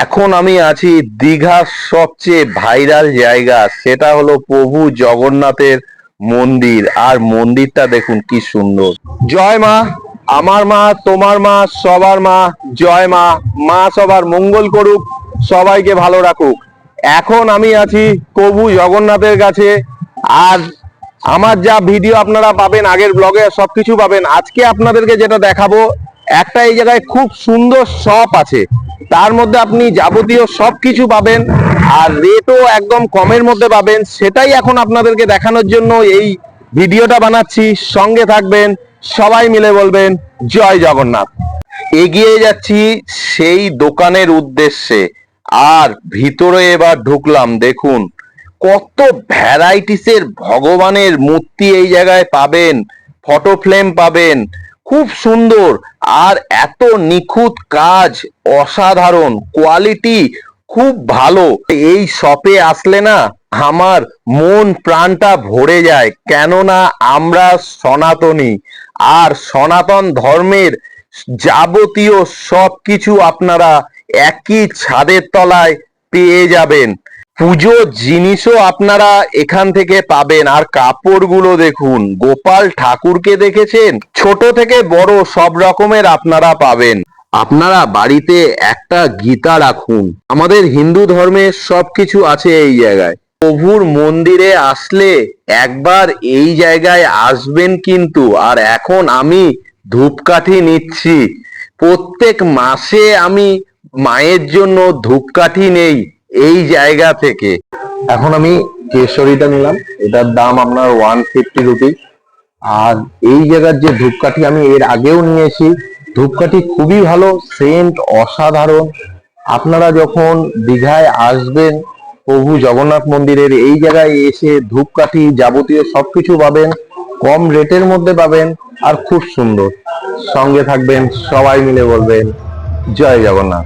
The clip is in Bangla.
এখন আমি আছি দীঘার সবচেয়ে ভাইরাল জায়গা, সেটা হলো প্রভু জগন্নাথের মন্দির। আর মন্দিরটা দেখুন কি সুন্দর। জয় মা, আমার মা, তোমার মা, সবার মা। জয় মা। মা সবার মঙ্গল করুক, সবাইকে ভালো রাখুক। এখন আমি আছি প্রভু জগন্নাথের কাছে। আর আমার যা ভিডিও আপনারা পাবেন, আগের ব্লগে সবকিছু পাবেন। আজকে আপনাদেরকে যেটা দেখাবো, একটা এই জায়গায় খুব সুন্দর শপ আছে, তার মধ্যে আপনি যাবতীয় সবকিছু পাবেন আর রেটও একদম কমের মধ্যে পাবেন। সেটাই এখন আপনাদেরকে দেখানোর জন্য এই ভিডিওটা বানাচ্ছি। সঙ্গে থাকবেন, সবাই মিলে বলবেন জয় জগন্নাথ। এগিয়ে যাচ্ছি সেই দোকানের উদ্দেশ্যে। আর ভিতরে এবার ঢুকলাম, দেখুন কত ভ্যারাইটিসের ভগবানের মূর্তি এই জায়গায় পাবেন, ফটো ফ্রেম পাবেন, খুব সুন্দর। আর এত নিখুঁত কাজ, অসাধারণ কোয়ালিটি, খুব ভালো। এই শপে আসলে না আমার মন প্রাণটা ভরে যায়, কেননা আমরা সনাতনী। আর সনাতন ধর্মের যাবতীয় সবকিছু আপনারা একই ছাদের তলায় পেয়ে যাবেন। পুজোর জিনিসও আপনারা এখান থেকে পাবেন। আর কাপড়গুলো দেখুন, গোপাল ঠাকুরকে দেখেছেন, ছোট থেকে বড় সব রকমের আপনারা পাবেন। আপনারা বাড়িতে একটা গীতা রাখুন, আমাদের হিন্দু ধর্মে সবকিছু আছে এই জায়গায়। প্রভুর মন্দিরে আসলে একবার এই জায়গায় আসবেন কিন্তু। আর এখন আমি ধূপকাঠি নিচ্ছি, প্রত্যেক মাসে আমি মায়ের জন্য ধূপকাঠি নেই এই জায়গা থেকে। এখন আমি কেশরীটা নিলাম, এটার দাম আপনার 150 রুপিস। আর এই জায়গার যে ধূপকাঠি আমি এর আগেও নিয়েছি, ধূপকাঠি খুবই ভালো, সেন্ট অসাধারণ। আপনারা যখন দীঘায় আসবেন প্রভু জগন্নাথ মন্দিরের এই জায়গায় এসে ধূপকাঠি যাবতীয় সবকিছু পাবেন, কম রেটের মধ্যে পাবেন আর খুব সুন্দর। সঙ্গে থাকবেন, সবাই মিলে বলবেন জয় জগন্নাথ।